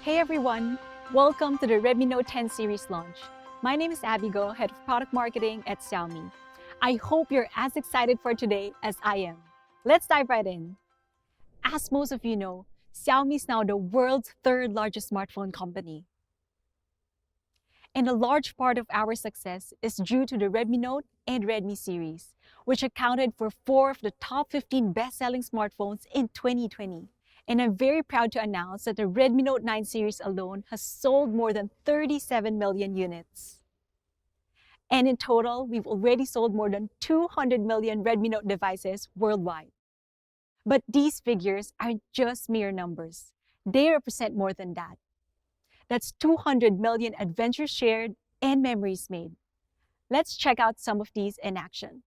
Hey everyone! Welcome to the Redmi Note 10 series launch. My name is Abigail, Head of Product Marketing at Xiaomi. I hope you're as excited for today as I am. Let's dive right in. As most of you know, Xiaomi is now the world's third largest smartphone company. And a large part of our success is due to the Redmi Note and Redmi series, which accounted for 4 of the top 15 best-selling smartphones in 2020. And I'm very proud to announce that the Redmi Note 9 series alone has sold more than 37 million units. And in total, we've already sold more than 200 million Redmi Note devices worldwide. But these figures aren't just mere numbers. They represent more than that. That's 200 million adventures shared and memories made. Let's check out some of these in action.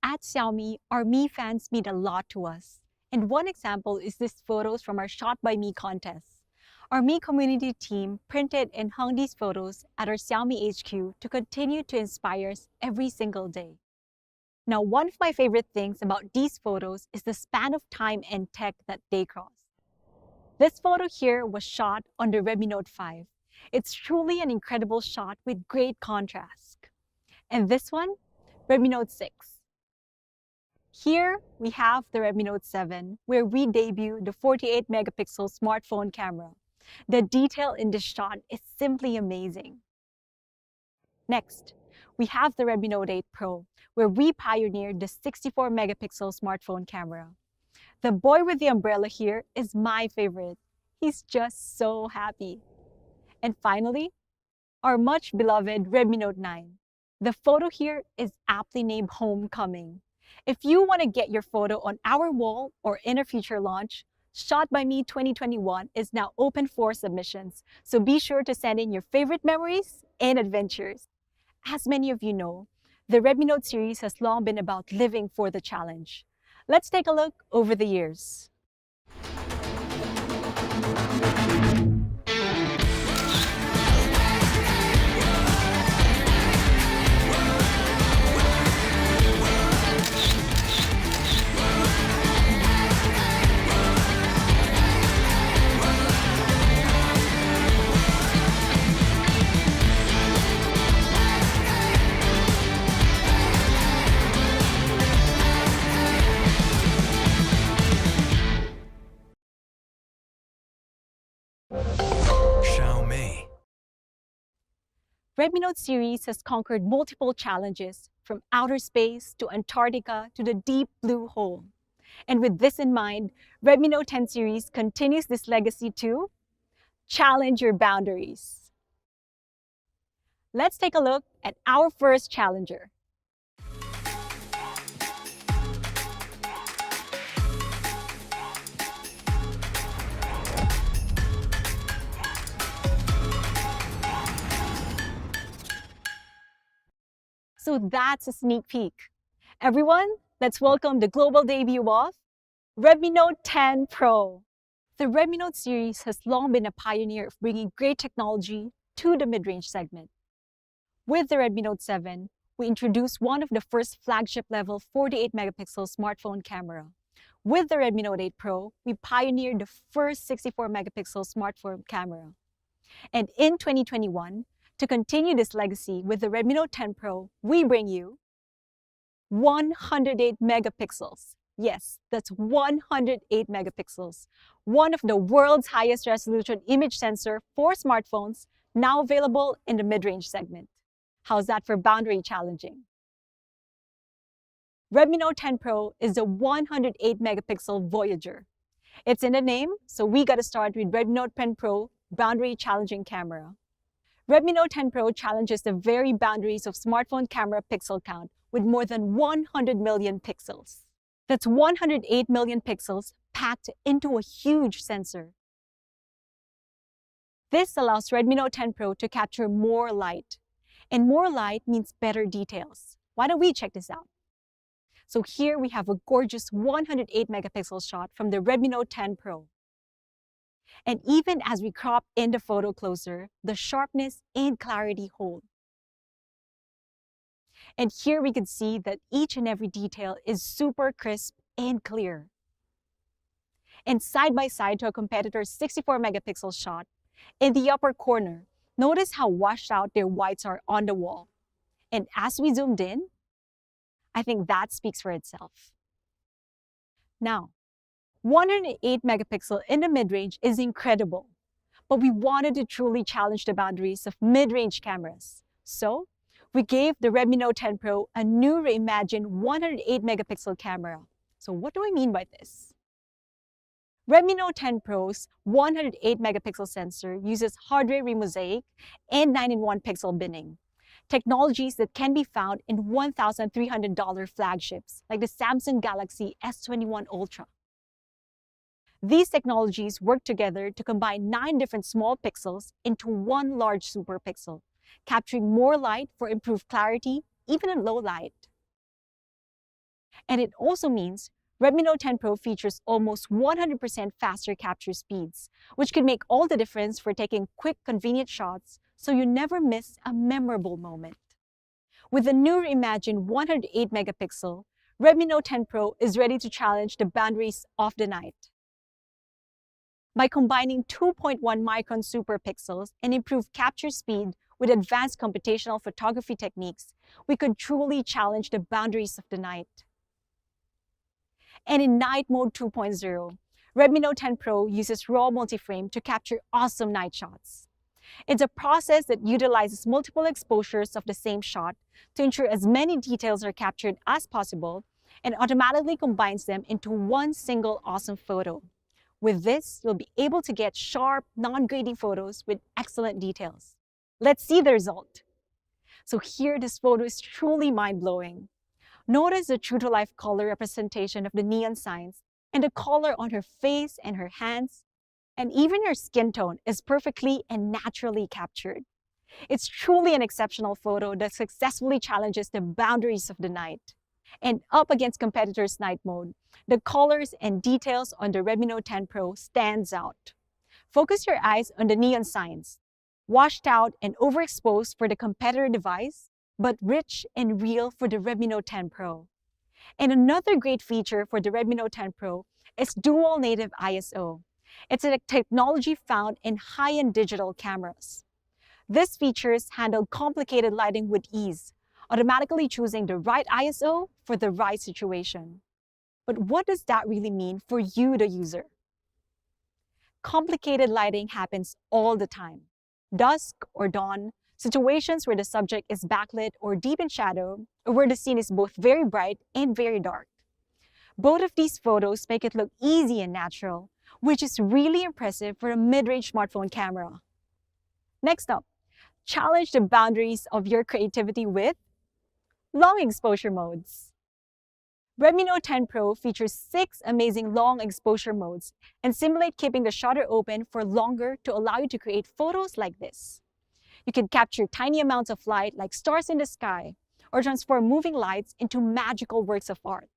At Xiaomi, our Mi fans mean a lot to us. And one example is these photos from our Shot by Me contest. Our Mi community team printed and hung these photos at our Xiaomi HQ to continue to inspire us every single day. Now, one of my favorite things about these photos is the span of time and tech that they cross. This photo here was shot on the Redmi Note 5. It's truly an incredible shot with great contrast. And this one, Redmi Note 6. Here, we have the Redmi Note 7, where we debut the 48-megapixel smartphone camera. The detail in this shot is simply amazing. Next, we have the Redmi Note 8 Pro, where we pioneered the 64-megapixel smartphone camera. The boy with the umbrella here is my favorite. He's just so happy. And finally, our much beloved Redmi Note 9. The photo here is aptly named Homecoming. If you want to get your photo on our wall or in a future launch, Shot by Me 2021 is now open for submissions, so be sure to send in your favorite memories and adventures. As many of you know, the Redmi Note series has long been about living for the challenge. Let's take a look over the years. Xiaomi. Redmi Note series has conquered multiple challenges, from outer space to Antarctica to the deep blue hole. And with this in mind, Redmi Note 10 series continues this legacy to challenge your boundaries. Let's take a look at our first challenger. So that's a sneak peek. Everyone, let's welcome the global debut of Redmi Note 10 Pro. The Redmi Note series has long been a pioneer of bringing great technology to the mid-range segment. With the Redmi Note 7, we introduced one of the first flagship-level 48-megapixel smartphone camera. With the Redmi Note 8 Pro, we pioneered the first 64-megapixel smartphone camera. And in 2021, to continue this legacy with the Redmi Note 10 Pro, we bring you 108 megapixels. Yes, that's 108 megapixels. One of the world's highest resolution image sensor for smartphones, now available in the mid-range segment. How's that for boundary challenging? Redmi Note 10 Pro is the 108 megapixel Voyager. It's in the name, so we got to start with Redmi Note 10 Pro boundary challenging camera. Redmi Note 10 Pro challenges the very boundaries of smartphone camera pixel count with more than 100 million pixels. That's 108 million pixels packed into a huge sensor. This allows Redmi Note 10 Pro to capture more light. And more light means better details. Why don't we check this out? So here we have a gorgeous 108 megapixel shot from the Redmi Note 10 Pro. And even as we crop in the photo closer, the sharpness and clarity hold. And here we can see that each and every detail is super crisp and clear. And side by side to a competitor's 64 megapixel shot, In the upper corner, notice how washed out their whites are on the wall. And as we zoomed in, I think that speaks for itself. Now, 108 megapixel in the mid-range is incredible, but we wanted to truly challenge the boundaries of mid-range cameras. So, we gave the Redmi Note 10 Pro a new reimagined 108 megapixel camera. So what do I mean by this? Redmi Note 10 Pro's 108 megapixel sensor uses hardware remosaic and 9-in-1 pixel binning, technologies that can be found in $1,300 flagships like the Samsung Galaxy S21 Ultra. These technologies work together to combine 9 different small pixels into one large superpixel, capturing more light for improved clarity even in low light. And it also means Redmi Note 10 Pro features almost 100% faster capture speeds, which can make all the difference for taking quick, convenient shots so you never miss a memorable moment. With the new reimagined 108 megapixel, Redmi Note 10 Pro is ready to challenge the boundaries of the night. By combining 2.1 micron superpixels and improved capture speed with advanced computational photography techniques, we could truly challenge the boundaries of the night. And in Night Mode 2.0, Redmi Note 10 Pro uses RAW multiframe to capture awesome night shots. It's a process that utilizes multiple exposures of the same shot to ensure as many details are captured as possible and automatically combines them into one single awesome photo. With this, you'll be able to get sharp, non-grainy photos with excellent details. Let's see the result. So here, this photo is truly mind-blowing. Notice the true-to-life color representation of the neon signs, and the color on her face and her hands, and even her skin tone is perfectly and naturally captured. It's truly an exceptional photo that successfully challenges the boundaries of the night. And up against competitors' night mode, the colors and details on the Redmi Note 10 Pro stands out. Focus your eyes on the neon signs, washed out and overexposed for the competitor device, but rich and real for the Redmi Note 10 Pro. And another great feature for the Redmi Note 10 Pro is dual native ISO. It's a technology found in high-end digital cameras. This features handle complicated lighting with ease, automatically choosing the right ISO for the right situation. But what does that really mean for you, the user? Complicated lighting happens all the time. Dusk or dawn, situations where the subject is backlit or deep in shadow, or where the scene is both very bright and very dark. Both of these photos make it look easy and natural, which is really impressive for a mid-range smartphone camera. Next up, challenge the boundaries of your creativity with long exposure modes. Redmi Note 10 Pro features 6 amazing long exposure modes and simulate keeping the shutter open for longer to allow you to create photos like this. You can capture tiny amounts of light like stars in the sky, or transform moving lights into magical works of art.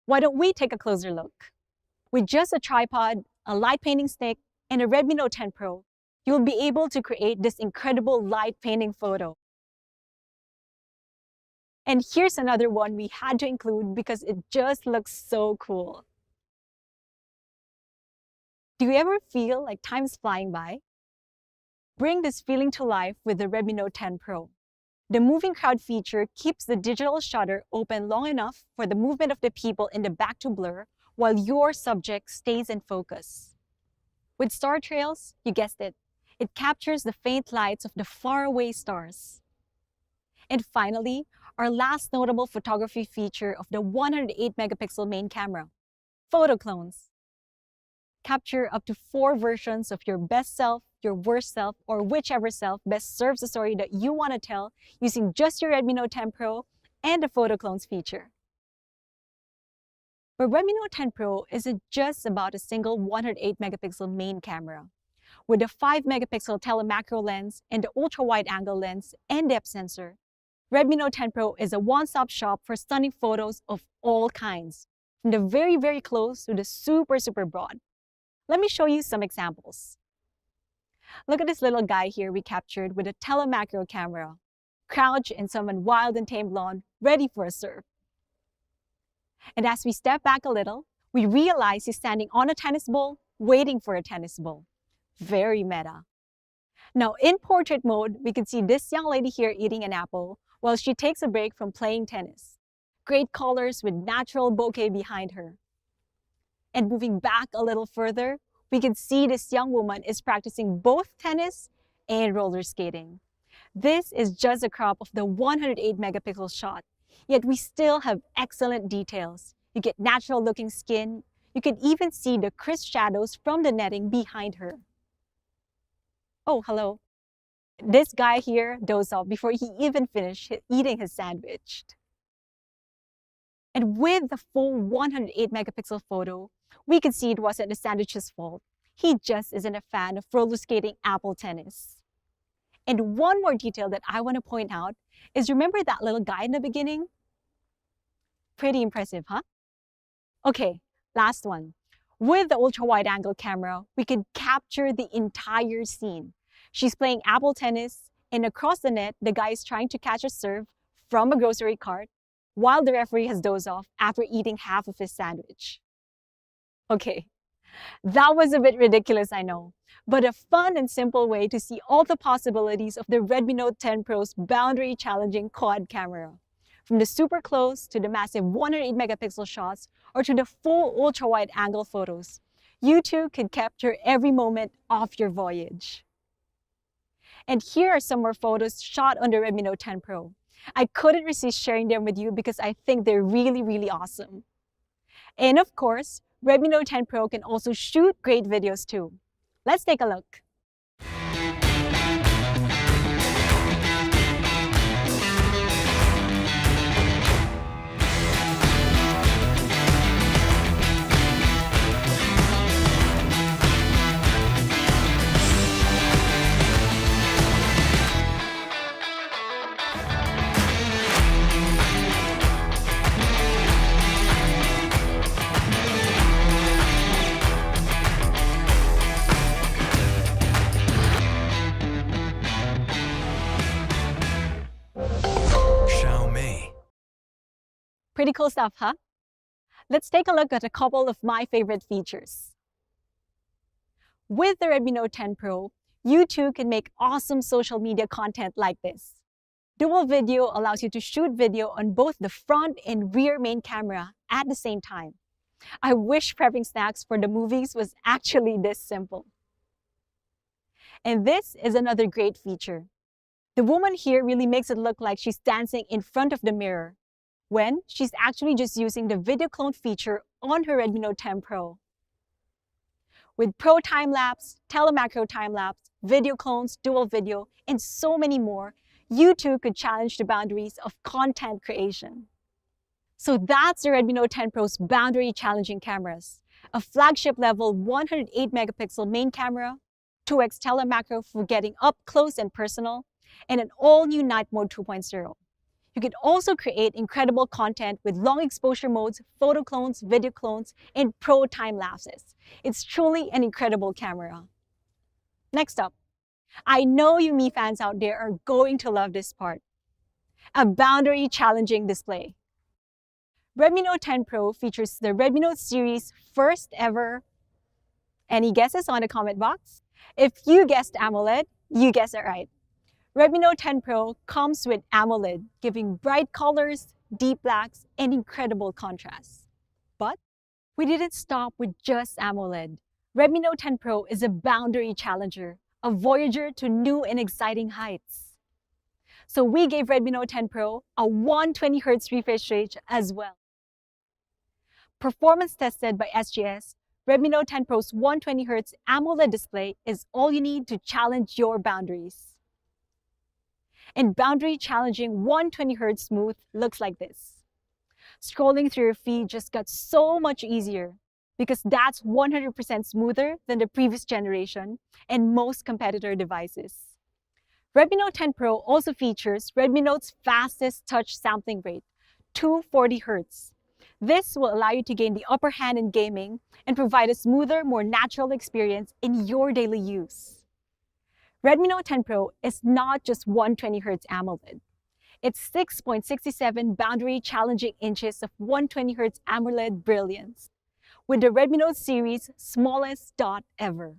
Why don't we take a closer look? With just a tripod, a light painting stick, and a Redmi Note 10 Pro, you'll be able to create this incredible light painting photo. And here's another one we had to include because it just looks so cool. Do you ever feel like time's flying by? Bring this feeling to life with the Redmi Note 10 Pro. The moving crowd feature keeps the digital shutter open long enough for the movement of the people in the back to blur while your subject stays in focus. With star trails, you guessed it, it captures the faint lights of the faraway stars. And finally, our last notable photography feature of the 108 megapixel main camera, photo clones. Capture up to 4 versions of your best self, your worst self, or whichever self best serves the story that you want to tell using just your Redmi Note 10 Pro and the photo clones feature. But Redmi Note 10 Pro isn't just about a single 108 megapixel main camera. With the 5 megapixel telemacro lens and the ultra-wide angle lens and depth sensor, Redmi Note 10 Pro is a one-stop shop for stunning photos of all kinds, from the very, very close to the super broad. Let me show you some examples. Look at this little guy here we captured with a telemacro camera, crouched in some wild and tamed lawn, ready for a surf. And as we step back a little, we realize he's standing on a tennis ball, waiting for a tennis ball. Very meta. Now, in portrait mode, we can see this young lady here eating an apple while she takes a break from playing tennis. Great colors with natural bokeh behind her. And moving back a little further, we can see this young woman is practicing both tennis and roller skating. This is just a crop of the 108 megapixel shot, yet we still have excellent details. You get natural looking skin. You can even see the crisp shadows from the netting behind her. Oh, hello. This guy here dozed off before he even finished eating his sandwich. And with the full 108 megapixel photo, we can see it wasn't the sandwich's fault. He just isn't a fan of roller skating apple tennis. And one more detail that I want to point out is, remember that little guy in the beginning? Pretty impressive, huh? Okay, last one. With the ultra-wide angle camera, we can capture the entire scene. She's playing apple tennis, and across the net, the guy is trying to catch a serve from a grocery cart while the referee has dozed off after eating half of his sandwich. Okay, that was a bit ridiculous, I know, but a fun and simple way to see all the possibilities of the Redmi Note 10 Pro's boundary-challenging quad camera. From the super close to the massive 108 megapixel shots or to the full ultra-wide angle photos, you too can capture every moment of your voyage. And here are some more photos shot on the Redmi Note 10 Pro. I couldn't resist sharing them with you because I think they're really awesome. And of course, Redmi Note 10 Pro can also shoot great videos too. Let's take a look. Xiaomi. Pretty cool stuff, huh? Let's take a look at a couple of my favorite features. With the Redmi Note 10 Pro, you too can make awesome social media content like this. Dual video allows you to shoot video on both the front and rear main camera at the same time. I wish prepping snacks for the movies was actually this simple. And this is another great feature. The woman here really makes it look like she's dancing in front of the mirror, when she's actually just using the video clone feature on her Redmi Note 10 Pro. With Pro Time-Lapse, Telemacro Time-Lapse, video clones, dual video, and so many more, you too could challenge the boundaries of content creation. So that's the Redmi Note 10 Pro's boundary-challenging cameras. A flagship-level 108 megapixel main camera, 2x telemacro for getting up close and personal, and an all-new Night Mode 2.0. You can also create incredible content with long exposure modes, photo clones, video clones, and pro time lapses. It's truly an incredible camera. Next up, I know you Mi fans out there are going to love this part. A boundary-challenging display. Redmi Note 10 Pro features the Redmi Note series' first ever. Any guesses on the comment box? If you guessed AMOLED, you guessed it right. Redmi Note 10 Pro comes with AMOLED, giving bright colors, deep blacks, and incredible contrast. But we didn't stop with just AMOLED. Redmi Note 10 Pro is a boundary challenger, a voyager to new and exciting heights. So we gave Redmi Note 10 Pro a 120Hz refresh rate as well. Performance tested by SGS, Redmi Note 10 Pro's 120Hz AMOLED display is all you need to challenge your boundaries. And boundary-challenging 120Hz smooth looks like this. Scrolling through your feed just got so much easier because that's 100% smoother than the previous generation and most competitor devices. Redmi Note 10 Pro also features Redmi Note's fastest touch sampling rate, 240 Hz. This will allow you to gain the upper hand in gaming and provide a smoother, more natural experience in your daily use. Redmi Note 10 Pro is not just 120Hz AMOLED. It's 6.67 boundary-challenging inches of 120Hz AMOLED brilliance, with the Redmi Note series' smallest dot ever.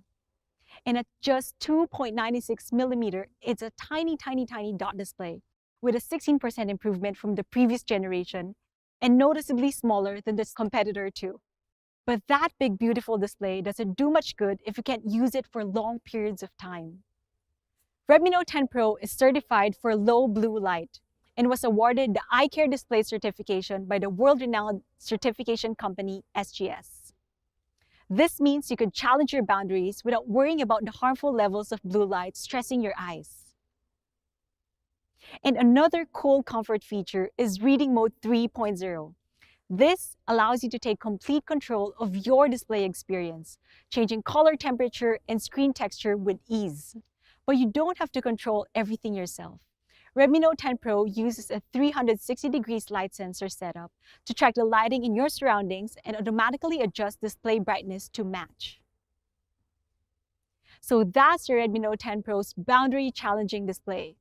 And at just 2.96 millimeter, it's a tiny, tiny, tiny dot display with a 16% improvement from the previous generation and noticeably smaller than this competitor too. But that big, beautiful display doesn't do much good if you can't use it for long periods of time. Redmi Note 10 Pro is certified for low blue light and was awarded the Eye Care Display certification by the world-renowned certification company SGS. This means you can challenge your boundaries without worrying about the harmful levels of blue light stressing your eyes. And another cool comfort feature is Reading Mode 3.0. This allows you to take complete control of your display experience, changing color temperature and screen texture with ease. But you don't have to control everything yourself. Redmi Note 10 Pro uses a 360 degrees light sensor setup to track the lighting in your surroundings and automatically adjust display brightness to match. So that's your Redmi Note 10 Pro's boundary challenging display.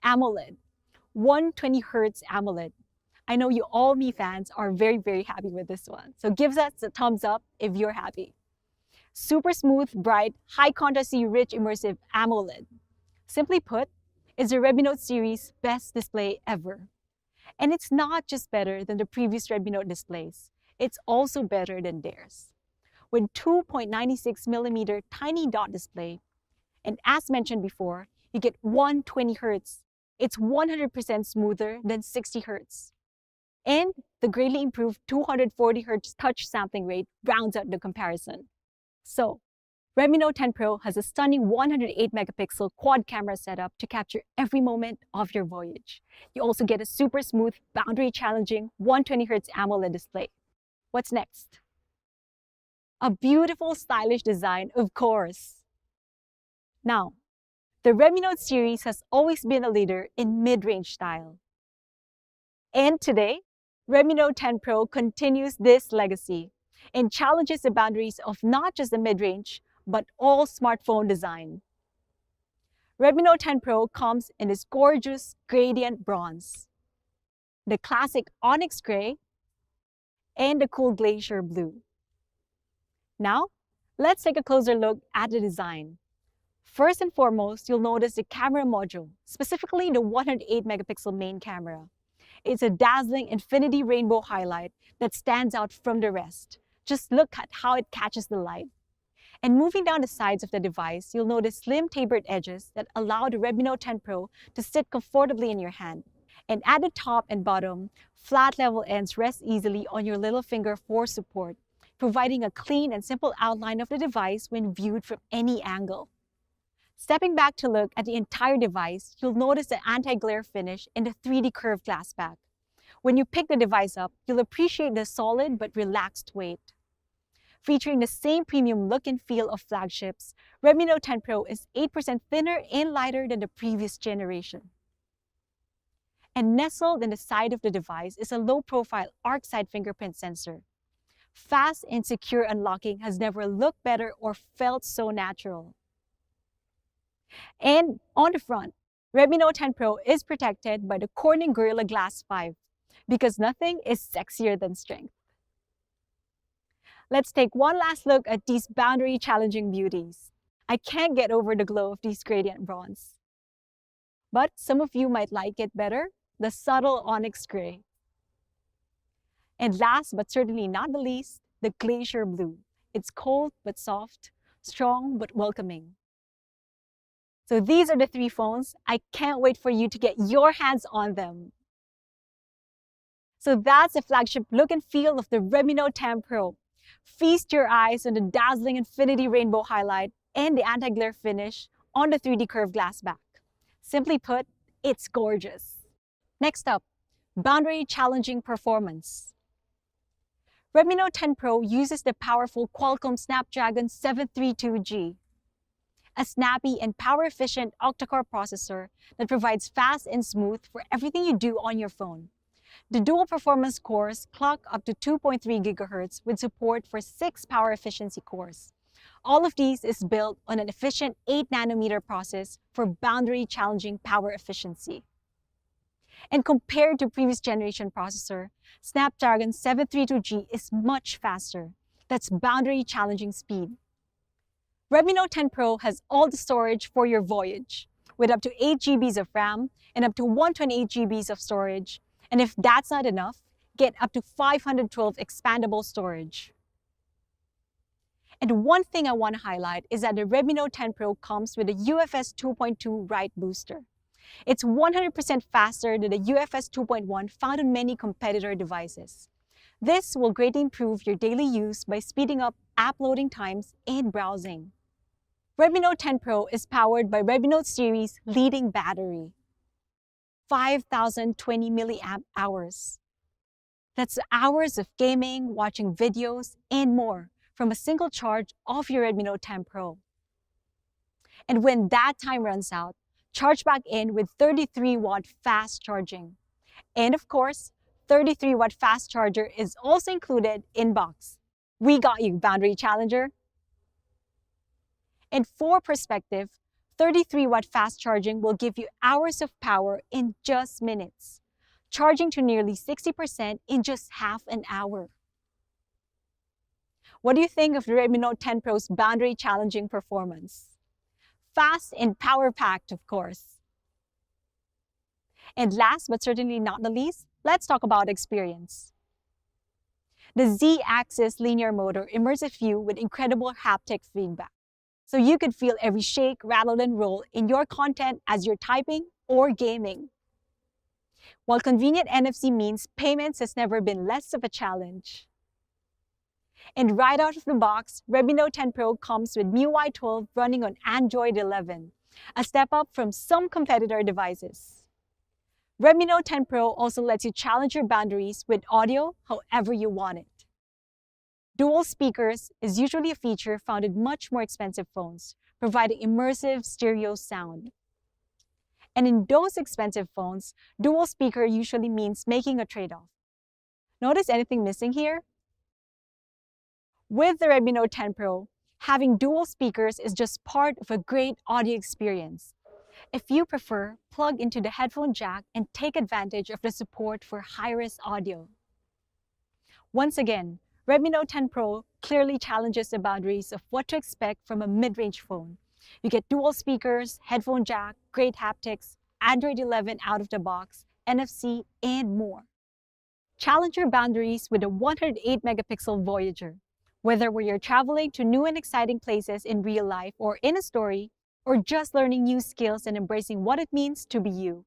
AMOLED, 120Hz AMOLED. I know you all Mi fans are very, very happy with this one. So give us a thumbs up if you're happy. Super smooth, bright, high contrasty, rich, immersive AMOLED. Simply put, it's the Redmi Note series' best display ever. And it's not just better than the previous Redmi Note displays, it's also better than theirs. With 2.96 millimeter tiny dot display, and as mentioned before, you get 120Hz. It's 100% smoother than 60Hz. And the greatly improved 240Hz touch sampling rate rounds out the comparison. So, Redmi Note 10 Pro has a stunning 108 megapixel quad camera setup to capture every moment of your voyage. You also get a super smooth, boundary challenging 120Hz AMOLED display. What's next? A beautiful, stylish design, of course. Now, the Redmi Note series has always been a leader in mid-range style. And today, Redmi Note 10 Pro continues this legacy and challenges the boundaries of not just the mid-range, but all smartphone design. Redmi Note 10 Pro comes in this gorgeous gradient bronze, the classic onyx gray, and the cool glacier blue. Now, let's take a closer look at the design. First and foremost, you'll notice the camera module, specifically the 108 megapixel main camera. It's a dazzling infinity rainbow highlight that stands out from the rest. Just look at how it catches the light. And moving down the sides of the device, you'll notice slim tapered edges that allow the Redmi Note 10 Pro to sit comfortably in your hand. And at the top and bottom, flat level ends rest easily on your little finger for support, providing a clean and simple outline of the device when viewed from any angle. Stepping back to look at the entire device, you'll notice the anti-glare finish in the 3D curved glass back. When you pick the device up, you'll appreciate the solid but relaxed weight. Featuring the same premium look and feel of flagships, Redmi Note 10 Pro is 8% thinner and lighter than the previous generation. And nestled in the side of the device is a low-profile arc-side fingerprint sensor. Fast and secure unlocking has never looked better or felt so natural. And on the front, Redmi Note 10 Pro is protected by the Corning Gorilla Glass 5 because nothing is sexier than strength. Let's take one last look at these boundary-challenging beauties. I can't get over the glow of these gradient bronze. But some of you might like it better, the subtle onyx gray. And last but certainly not the least, the glacier blue. It's cold but soft, strong but welcoming. So these are the three phones. I can't wait for you to get your hands on them. So that's the flagship look and feel of the Redmi Note 10 Pro. Feast your eyes on the dazzling infinity rainbow highlight and the anti-glare finish on the 3D curved glass back. Simply put, it's gorgeous. Next up, boundary challenging performance. Redmi Note 10 Pro uses the powerful Qualcomm Snapdragon 732G, a snappy and power-efficient octa-core processor that provides fast and smooth for everything you do on your phone. The dual performance cores clock up to 2.3 GHz with support for 6 power efficiency cores. All of these is built on an efficient 8nm process for boundary-challenging power efficiency. And compared to previous generation processor, Snapdragon 732G is much faster. That's boundary-challenging speed. Redmi Note 10 Pro has all the storage for your voyage, with up to 8 GBs of RAM and up to 128 GBs of storage. And if that's not enough, get up to 512 expandable storage. And one thing I want to highlight is that the Redmi Note 10 Pro comes with a UFS 2.2 write booster. It's 100% faster than the UFS 2.1 found on many competitor devices. This will greatly improve your daily use by speeding up app loading times and browsing. Redmi Note 10 Pro is powered by Redmi Note series' leading battery, 5,020 milliamp hours. That's hours of gaming, watching videos, and more from a single charge of your Redmi Note 10 Pro. And when that time runs out, charge back in with 33-watt fast charging. And of course, 33-watt fast charger is also included in box. We got you, boundary challenger. And for perspective, 33-watt fast charging will give you hours of power in just minutes, charging to nearly 60% in just half an hour. What do you think of the Redmi Note 10 Pro's boundary challenging performance? Fast and power-packed, of course. And last but certainly not the least, let's talk about experience. The Z-axis linear motor immersive view with incredible haptic feedback, so you could feel every shake, rattle, and roll in your content as you're typing or gaming. While convenient NFC means payments has never been less of a challenge. And right out of the box, Redmi Note 10 Pro comes with MIUI 12 running on Android 11, a step up from some competitor devices. Redmi Note 10 Pro also lets you challenge your boundaries with audio however you want it. Dual speakers is usually a feature found in much more expensive phones, providing immersive stereo sound. And in those expensive phones, dual speaker usually means making a trade-off. Notice anything missing here? With the Redmi Note 10 Pro, having dual speakers is just part of a great audio experience. If you prefer, plug into the headphone jack and take advantage of the support for high-res audio. Once again, Redmi Note 10 Pro clearly challenges the boundaries of what to expect from a mid-range phone. You get dual speakers, headphone jack, great haptics, Android 11 out of the box, NFC, and more. Challenge your boundaries with a 108-megapixel Voyager. Whether you're traveling to new and exciting places in real life or in a story, or just learning new skills and embracing what it means to be you.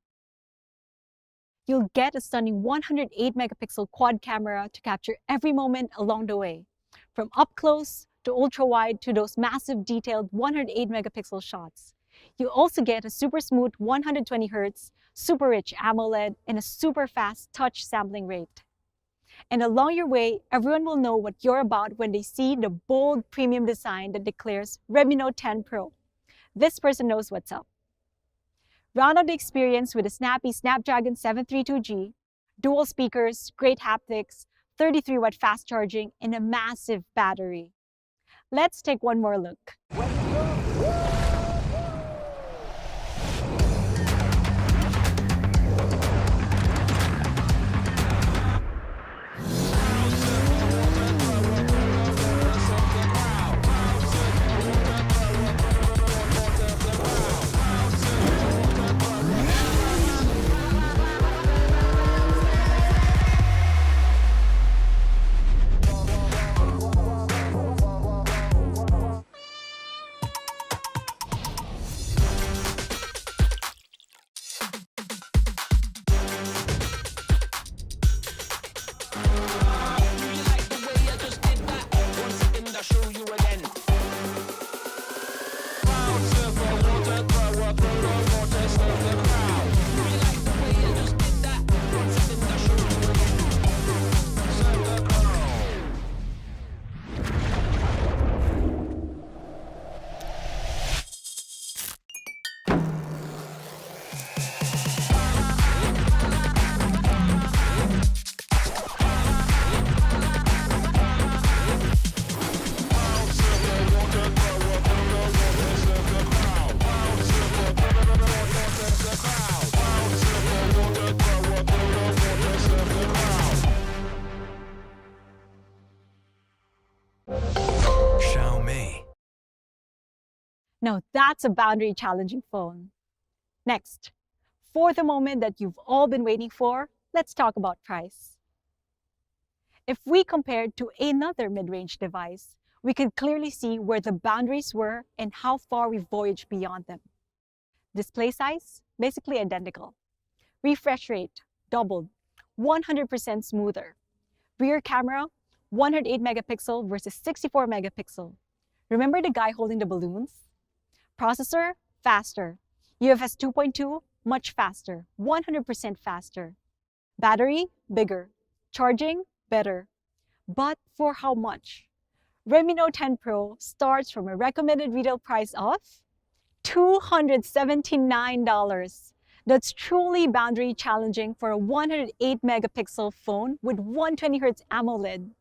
You'll get a stunning 108-megapixel quad camera to capture every moment along the way, from up close to ultra-wide to those massive detailed 108-megapixel shots. You also get a super smooth 120Hz, super rich AMOLED, and a super fast touch sampling rate. And along your way, everyone will know what you're about when they see the bold premium design that declares Redmi Note 10 Pro. This person knows what's up. Round out the experience with a snappy Snapdragon 732G, dual speakers, great haptics, 33-watt fast charging, and a massive battery. Let's take one more look. Now that's a boundary challenging phone. Next, for the moment that you've all been waiting for, let's talk about price. If we compare it to another mid-range device, we can clearly see where the boundaries were and how far we voyaged beyond them. Display size, basically identical. Refresh rate, doubled, 100% smoother. Rear camera, 108 megapixel versus 64 megapixel. Remember the guy holding the balloons? Processor, faster. UFS 2.2, much faster, 100% faster. Battery, bigger. Charging, better. But for how much? Redmi Note 10 Pro starts from a recommended retail price of $279. That's truly boundary challenging for a 108 megapixel phone with 120Hz AMOLED.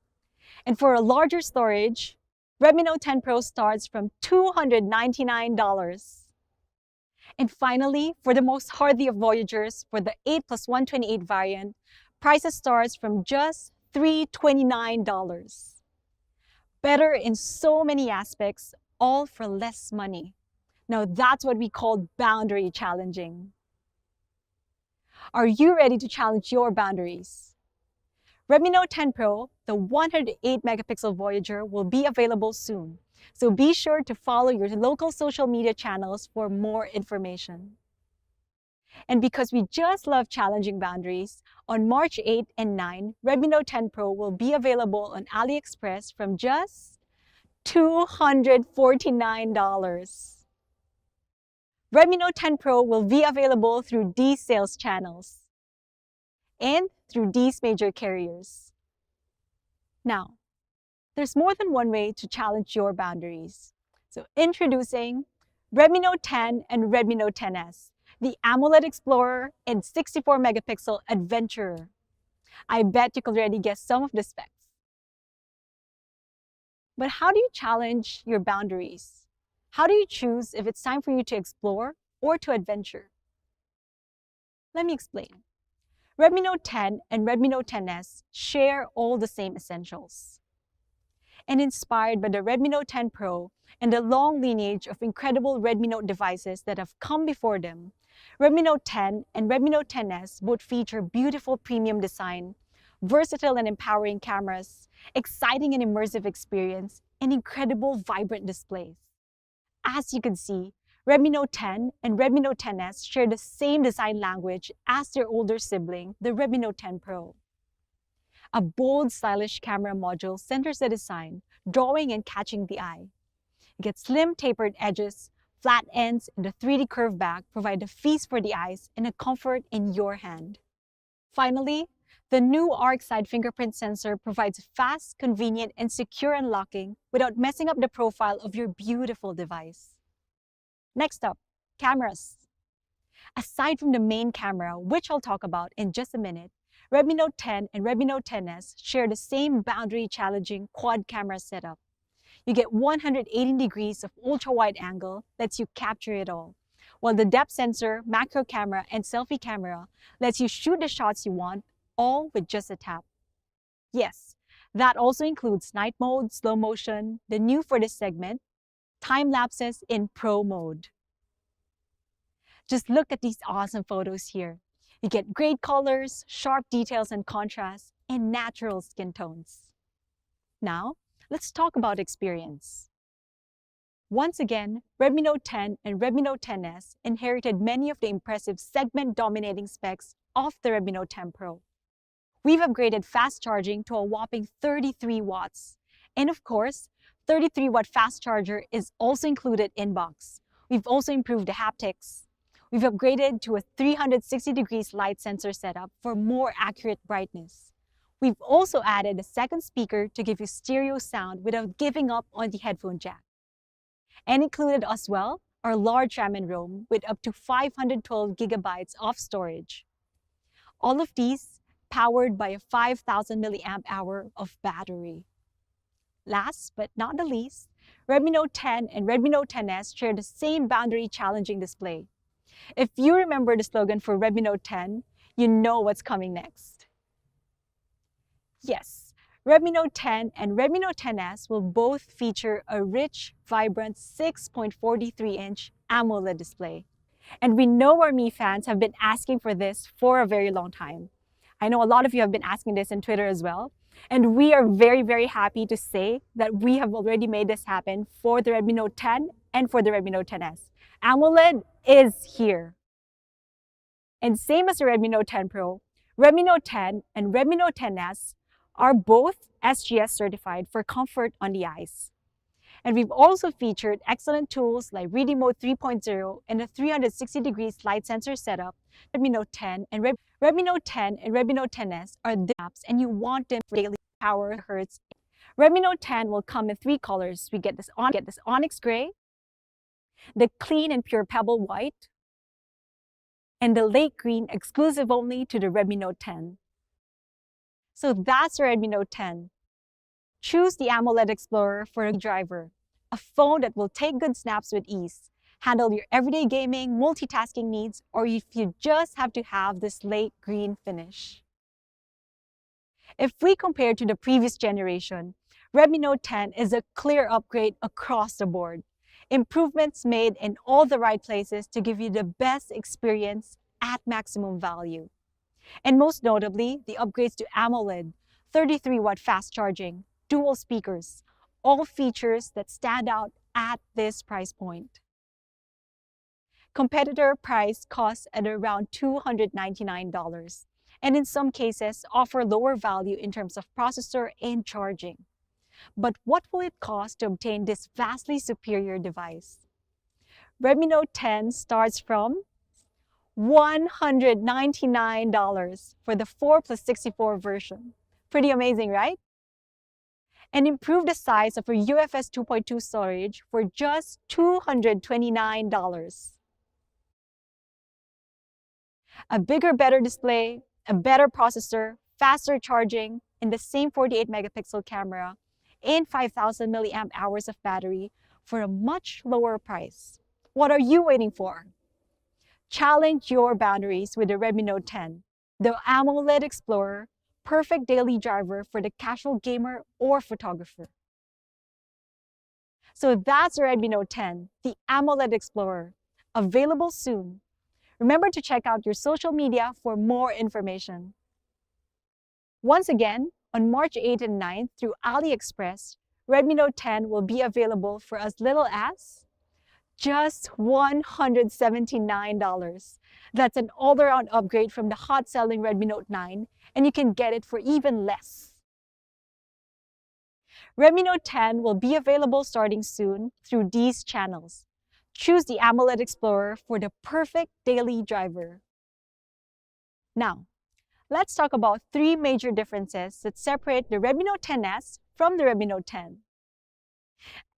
And for a larger storage, Redmi Note 10 Pro starts from $299. And finally, for the most hardy of voyagers, for the 8 plus 128 variant, prices starts from just $329. Better in so many aspects, all for less money. Now that's what we call boundary challenging. Are you ready to challenge your boundaries? Redmi Note 10 Pro, the 108 megapixel Voyager, will be available soon. So be sure to follow your local social media channels for more information. And because we just love challenging boundaries, on March 8 and 9, Redmi Note 10 Pro will be available on AliExpress from just $249. Redmi Note 10 Pro will be available through these sales channels and through these major carriers. Now, there's more than one way to challenge your boundaries. So introducing Redmi Note 10 and Redmi Note 10s, the AMOLED Explorer and 64 megapixel Adventurer. I bet you could already guess some of the specs. But how do you challenge your boundaries? How do you choose if it's time for you to explore or to adventure? Let me explain. Redmi Note 10 and Redmi Note 10s share all the same essentials. And inspired by the Redmi Note 10 Pro and the long lineage of incredible Redmi Note devices that have come before them, Redmi Note 10 and Redmi Note 10s both feature beautiful premium design, versatile and empowering cameras, exciting and immersive experience, and incredible vibrant displays. As you can see, Redmi Note 10 and Redmi Note 10s share the same design language as their older sibling, the Redmi Note 10 Pro. A bold, stylish camera module centers the design, drawing and catching the eye. You get slim, tapered edges, flat ends, and a 3D curved back provide a feast for the eyes and a comfort in your hand. Finally, the new arc side fingerprint sensor provides fast, convenient, and secure unlocking without messing up the profile of your beautiful device. Next up, cameras. Aside from the main camera, which I'll talk about in just a minute, Redmi Note 10 and Redmi Note 10s share the same boundary-challenging quad camera setup. You get 180 degrees of ultra-wide angle lets you capture it all, while the depth sensor, macro camera, and selfie camera lets you shoot the shots you want, all with just a tap. Yes, that also includes night mode, slow motion, the new for this segment, time lapses in Pro mode. Just look at these awesome photos here. You get great colors, sharp details and contrast, and natural skin tones. Now, let's talk about experience. Once again, Redmi Note 10 and Redmi Note 10s inherited many of the impressive segment-dominating specs of the Redmi Note 10 Pro. We've upgraded fast charging to a whopping 33 watts. And of course, 33-watt fast charger is also included in box. We've also improved the haptics. We've upgraded to a 360 degrees light sensor setup for more accurate brightness. We've also added a second speaker to give you stereo sound without giving up on the headphone jack. And included as well are large RAM and ROM with up to 512 gigabytes of storage. All of these powered by a 5,000 milliamp hour of battery. Last but not the least, Redmi Note 10 and Redmi Note 10s share the same boundary-challenging display. If you remember the slogan for Redmi Note 10, you know what's coming next. Yes, Redmi Note 10 and Redmi Note 10s will both feature a rich, vibrant 6.43-inch AMOLED display. And we know our Mi fans have been asking for this for a very long time. I know a lot of you have been asking this on Twitter as well. And we are very, very happy to say that we have already made this happen for the Redmi Note 10 and for the Redmi Note 10s. AMOLED is here. And same as the Redmi Note 10 Pro, Redmi Note 10 and Redmi Note 10s are both SGS certified for comfort on the eyes. And we've also featured excellent tools like Reading Mode 3.0 and a 360-degree slide sensor setup. Redmi Note 10 and Redmi Note 10 and Redmi Note 10s are the apps and you want them for daily power hertz. Redmi Note 10 will come in 3 colors. We get this onyx gray, the clean and pure pebble white, and the lake green exclusive only to the Redmi Note 10. So that's the Redmi Note 10. Choose the AMOLED Explorer for a driver, a phone that will take good snaps with ease, handle your everyday gaming, multitasking needs, or if you just have to have this lake green finish. If we compare to the previous generation, Redmi Note 10 is a clear upgrade across the board. Improvements made in all the right places to give you the best experience at maximum value. And most notably, the upgrades to AMOLED, 33-watt fast charging, dual speakers, all features that stand out at this price point. Competitor price costs at around $299, and in some cases offer lower value in terms of processor and charging. But what will it cost to obtain this vastly superior device? Redmi Note 10 starts from $199 for the 4+64 version. Pretty amazing, right? And improve the size of your UFS 2.2 storage for just $229. A bigger, better display, a better processor, faster charging, and the same 48-megapixel camera, and 5,000 milliamp hours of battery for a much lower price. What are you waiting for? Challenge your boundaries with the Redmi Note 10, the AMOLED Explorer, perfect daily driver for the casual gamer or photographer. So that's the Redmi Note 10, the AMOLED Explorer, available soon. Remember to check out your social media for more information. Once again, on March 8th and 9th through AliExpress, Redmi Note 10 will be available for as little as just $179. That's an all-around upgrade from the hot-selling Redmi Note 9, and you can get it for even less. Redmi Note 10 will be available starting soon through these channels. Choose the AMOLED Explorer for the perfect daily driver. Now, let's talk about 3 major differences that separate the Redmi Note 10s from the Redmi Note 10.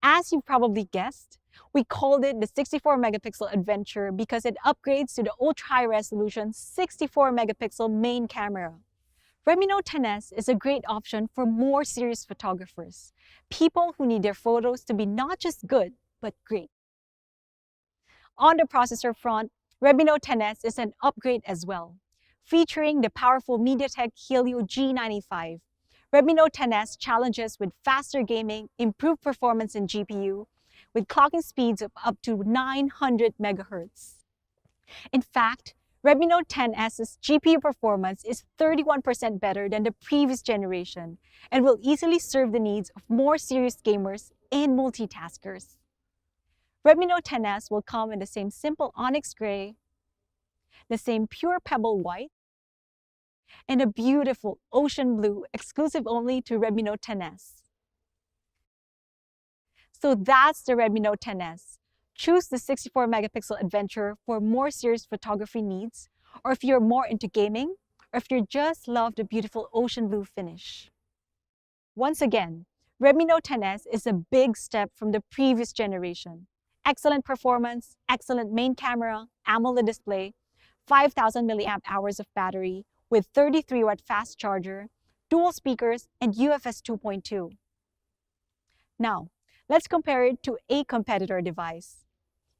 As you've probably guessed, we called it the 64-megapixel adventure because it upgrades to the ultra-high resolution 64-megapixel main camera. Redmi Note 10s is a great option for more serious photographers, people who need their photos to be not just good, but great. On the processor front, Redmi Note 10s is an upgrade as well. Featuring the powerful MediaTek Helio G95, Redmi Note 10s challenges with faster gaming, improved performance in GPU, with clocking speeds of up to 900 MHz. In fact, Redmi Note 10s's GPU performance is 31% better than the previous generation and will easily serve the needs of more serious gamers and multitaskers. Redmi Note 10s will come in the same simple onyx gray, the same pure pebble white, and a beautiful ocean blue exclusive only to Redmi Note 10s. So that's the Redmi Note 10s. Choose the 64-megapixel adventure for more serious photography needs, or if you're more into gaming, or if you just love the beautiful ocean blue finish. Once again, Redmi Note 10s is a big step from the previous generation. Excellent performance, excellent main camera, AMOLED display, 5,000 milliamp hours of battery with 33-watt fast charger, dual speakers, and UFS 2.2. Now, let's compare it to a competitor device.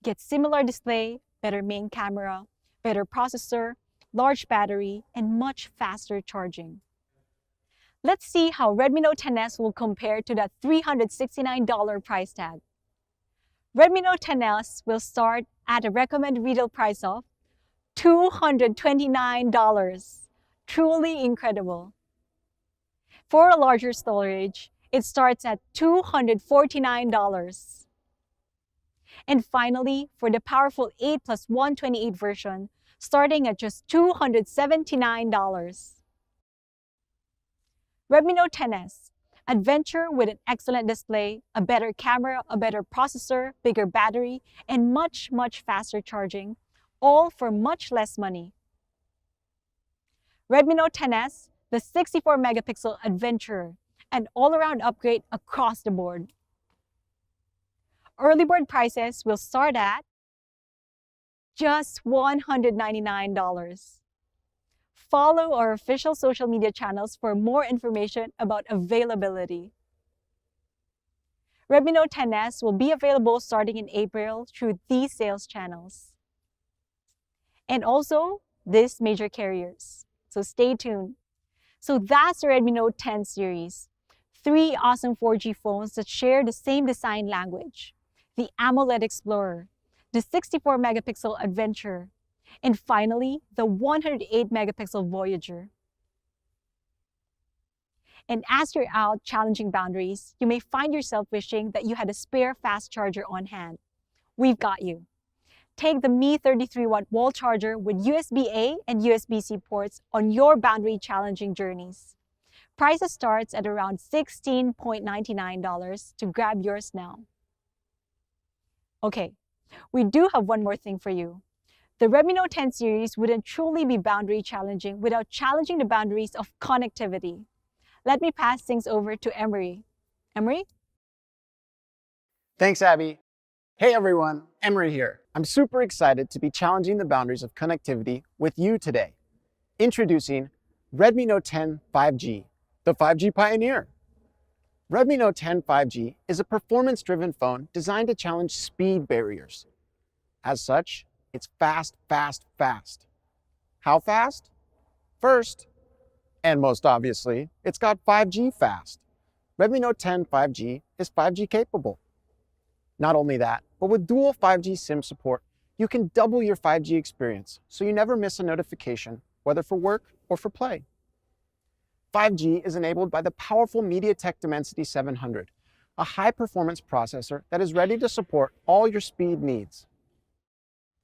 Get similar display, better main camera, better processor, large battery, and much faster charging. Let's see how Redmi Note 10s will compare to that $369 price tag. Redmi Note 10s will start at a recommended retail price of $229. Truly incredible. For a larger storage, it starts at $249. And finally, for the powerful 8+128 version, starting at just $279. Redmi Note 10s, adventure with an excellent display, a better camera, a better processor, bigger battery, and much faster charging, all for much less money. Redmi Note 10s, the 64-megapixel adventurer, an all-around upgrade across the board. Early bird prices will start at just $199. Follow our official social media channels for more information about availability. Redmi Note 10s will be available starting in April through these sales channels. And also, these major carriers. So stay tuned. So that's the Redmi Note 10 series. 3 awesome 4G phones that share the same design language. The AMOLED Explorer, the 64-megapixel Adventure, and finally, the 108-megapixel Voyager. And as you're out challenging boundaries, you may find yourself wishing that you had a spare fast charger on hand. We've got you. Take the Mi 33-watt wall charger with USB-A and USB-C ports on your boundary challenging journeys. Prices starts at around $16.99 to grab yours now. Okay, we do have one more thing for you. The Redmi Note 10 series wouldn't truly be boundary challenging without challenging the boundaries of connectivity. Let me pass things over to Emery. Emery? Thanks, Abby. Hey everyone, Emery here. I'm super excited to be challenging the boundaries of connectivity with you today. Introducing Redmi Note 10 5G, the 5G pioneer. Redmi Note 10 5G is a performance-driven phone designed to challenge speed barriers. As such, it's fast. How fast? First, and most obviously, it's got 5G fast. Redmi Note 10 5G is 5G capable. Not only that, but with dual 5G SIM support, you can double your 5G experience, so you never miss a notification, whether for work or for play. 5G is enabled by the powerful MediaTek Dimensity 700, a high-performance processor that is ready to support all your speed needs.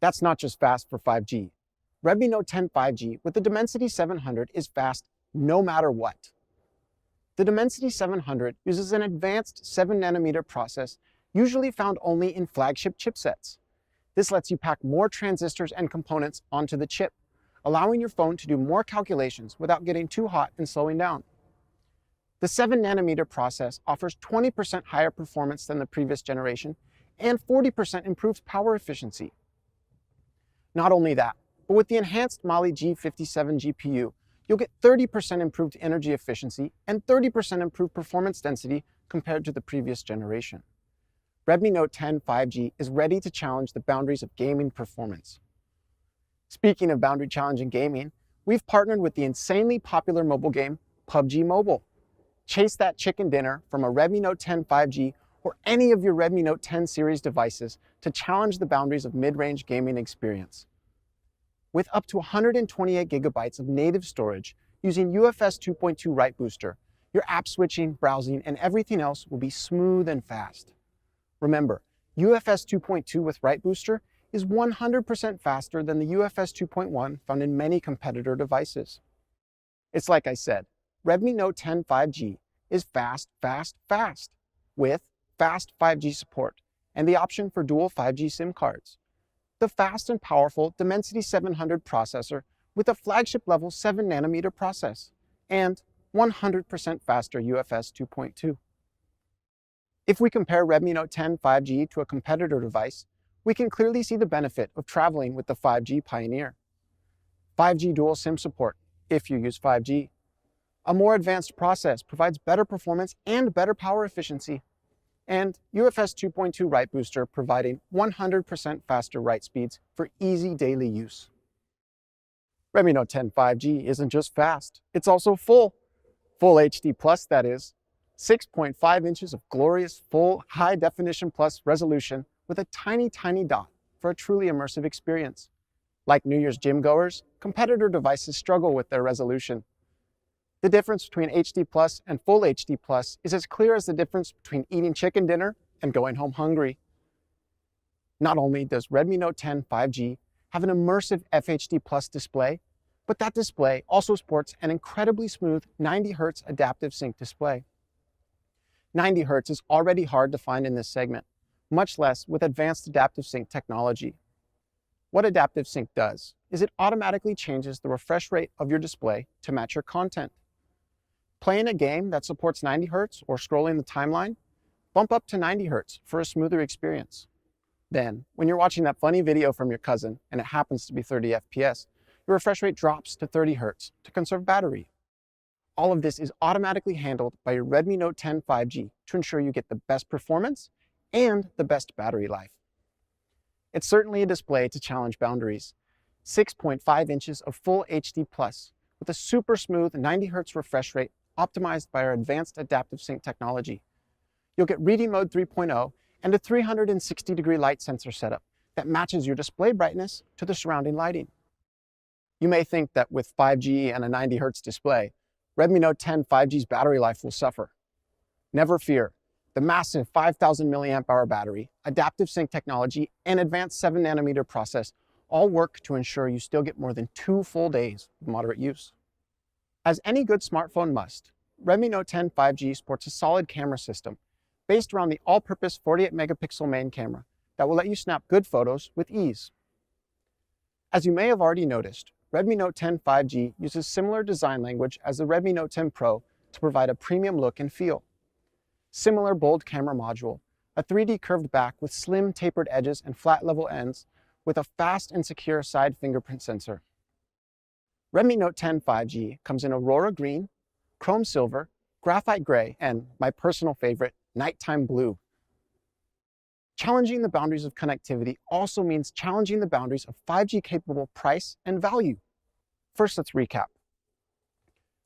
That's not just fast for 5G. Redmi Note 10 5G with the Dimensity 700 is fast no matter what. The Dimensity 700 uses an advanced 7nm process usually found only in flagship chipsets. This lets you pack more transistors and components onto the chip, allowing your phone to do more calculations without getting too hot and slowing down. The 7nm process offers 20% higher performance than the previous generation and 40% improved power efficiency. Not only that, but with the enhanced Mali G57 GPU, you'll get 30% improved energy efficiency and 30% improved performance density compared to the previous generation. Redmi Note 10 5G is ready to challenge the boundaries of gaming performance. Speaking of boundary challenging gaming, we've partnered with the insanely popular mobile game PUBG Mobile. Chase that chicken dinner from a Redmi Note 10 5G or any of your Redmi Note 10 series devices to challenge the boundaries of mid-range gaming experience. With up to 128 gigabytes of native storage using UFS 2.2 Write Booster, your app switching, browsing, and everything else will be smooth and fast. Remember, UFS 2.2 with Write Booster is 100% faster than the UFS 2.1 found in many competitor devices. It's like I said, Redmi Note 10 5G is fast, with fast 5G support and the option for dual 5G SIM cards. The fast and powerful Dimensity 700 processor with a flagship level 7nm process and 100% faster UFS 2.2. If we compare Redmi Note 10 5G to a competitor device, we can clearly see the benefit of traveling with the 5G pioneer. 5G dual SIM support, if you use 5G. A more advanced process provides better performance and better power efficiency. And UFS 2.2 Write Booster providing 100% faster write speeds for easy daily use. Redmi Note 10 5G isn't just fast, it's also full. Full HD Plus, that is, 6.5 inches of glorious full high definition plus resolution with a tiny, tiny dot for a truly immersive experience. Like New Year's gym goers, competitor devices struggle with their resolution. The difference between HD Plus and Full HD Plus is as clear as the difference between eating chicken dinner and going home hungry. Not only does Redmi Note 10 5G have an immersive FHD Plus display, but that display also sports an incredibly smooth 90 Hz adaptive sync display. 90 Hz is already hard to find in this segment, much less with advanced adaptive sync technology. What adaptive sync does is it automatically changes the refresh rate of your display to match your content. Playing a game that supports 90 Hz or scrolling the timeline, bump up to 90 Hz for a smoother experience. Then, when you're watching that funny video from your cousin and it happens to be 30 FPS, your refresh rate drops to 30 Hz to conserve battery. All of this is automatically handled by your Redmi Note 10 5G to ensure you get the best performance and the best battery life. It's certainly a display to challenge boundaries. 6.5 inches of full HD Plus with a super smooth 90 Hz refresh rate optimized by our advanced adaptive sync technology. You'll get Reading Mode 3.0 and a 360-degree light sensor setup that matches your display brightness to the surrounding lighting. You may think that with 5G and a 90 Hz display, Redmi Note 10 5G's battery life will suffer. Never fear. The massive 5,000 mAh battery, adaptive sync technology, and advanced 7nm process all work to ensure you still get more than 2 full days of moderate use. As any good smartphone must, Redmi Note 10 5G sports a solid camera system based around the all-purpose 48-megapixel main camera that will let you snap good photos with ease. As you may have already noticed, Redmi Note 10 5G uses similar design language as the Redmi Note 10 Pro to provide a premium look and feel. Similar bold camera module, a 3D curved back with slim tapered edges and flat level ends with a fast and secure side fingerprint sensor. Redmi Note 10 5G comes in Aurora Green, Chrome Silver, Graphite Gray, and my personal favorite, Nighttime Blue. Challenging the boundaries of connectivity also means challenging the boundaries of 5G-capable price and value. First, let's recap.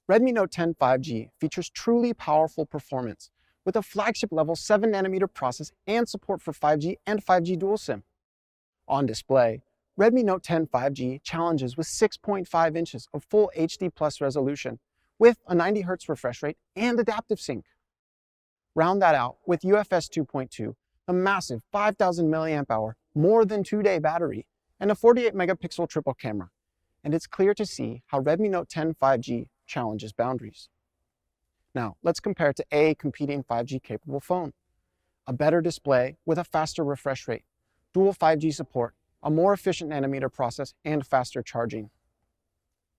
Redmi Note 10 5G features truly powerful performance with a flagship-level 7nm process and support for 5G and 5G dual SIM. On display, Redmi Note 10 5G challenges with 6.5 inches of full HD Plus resolution with a 90 Hz refresh rate and adaptive sync. Round that out with UFS 2.2, a massive 5,000 mAh, more than 2-day battery, and a 48-megapixel triple camera. And it's clear to see how Redmi Note 10 5G challenges boundaries. Now, let's compare it to a competing 5G-capable phone. A better display with a faster refresh rate, dual 5G support, a more efficient nanometer process, and faster charging.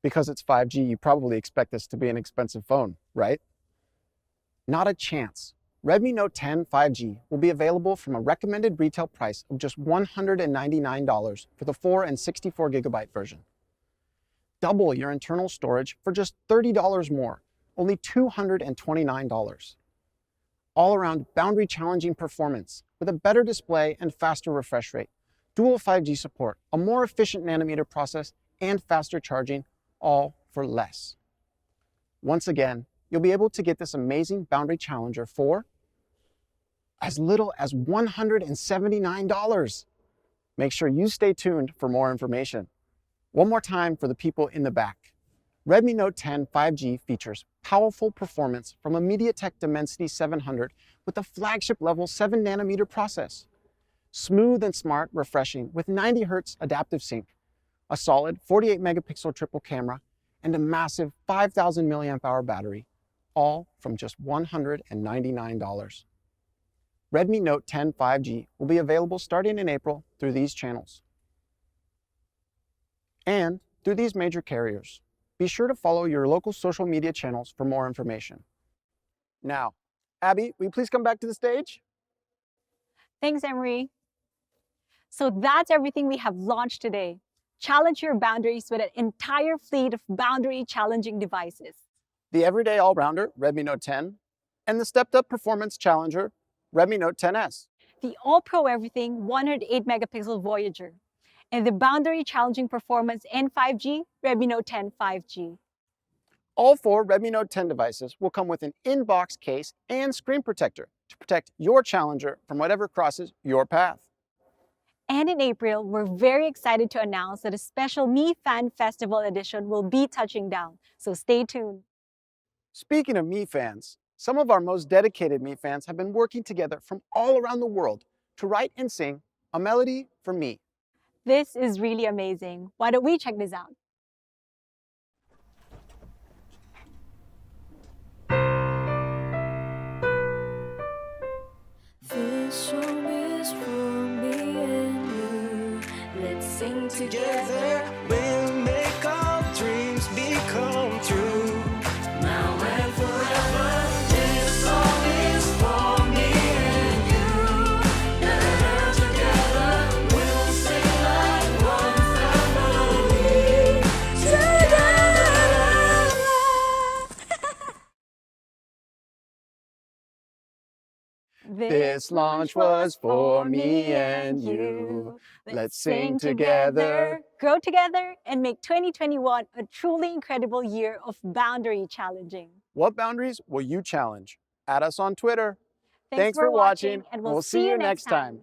Because it's 5G, you probably expect this to be an expensive phone, right? Not a chance. Redmi Note 10 5G will be available from a recommended retail price of just $199 for the 4 and 64GB version. Double your internal storage for just $30 more, only $229. All-around boundary-challenging performance with a better display and faster refresh rate, dual 5G support, a more efficient nanometer process, and faster charging, all for less. Once again, you'll be able to get this amazing boundary challenger for as little as $179. Make sure you stay tuned for more information. One more time for the people in the back. Redmi Note 10 5G features powerful performance from a MediaTek Dimensity 700 with a flagship-level 7nm process. Smooth and smart refreshing with 90 Hz adaptive sync, a solid 48-megapixel triple camera, and a massive 5,000 mAh battery, all from just $199. Redmi Note 10 5G will be available starting in April through these channels and through these major carriers. Be sure to follow your local social media channels for more information. Now, Abby, will you please come back to the stage? Thanks, Emery. So that's everything we have launched today. Challenge your boundaries with an entire fleet of boundary-challenging devices. The everyday all-rounder, Redmi Note 10, and the stepped-up performance challenger, Redmi Note 10S. The all-pro everything 108-megapixel Voyager, and the boundary-challenging performance and 5G Redmi Note 10 5G. All 4 Redmi Note 10 devices will come with an in-box case and screen protector to protect your Challenger from whatever crosses your path. And in April, we're very excited to announce that a special Mi Fan Festival edition will be touching down, so stay tuned. Speaking of Mi fans, some of our most dedicated Mi fans have been working together from all around the world to write and sing a melody for Mi. This is really amazing. Why don't we check this out? This song is for me and you. Let's sing together. We'll make our dreams become true. Now and forever. This song is for me and you. Together, together, we'll sing like one family. Together. This launch was for me and you. Let's sing together. Grow together, and make 2021 a truly incredible year of boundary challenging. What boundaries will you challenge? Add us on Twitter. Thanks for watching, and we'll see you next time.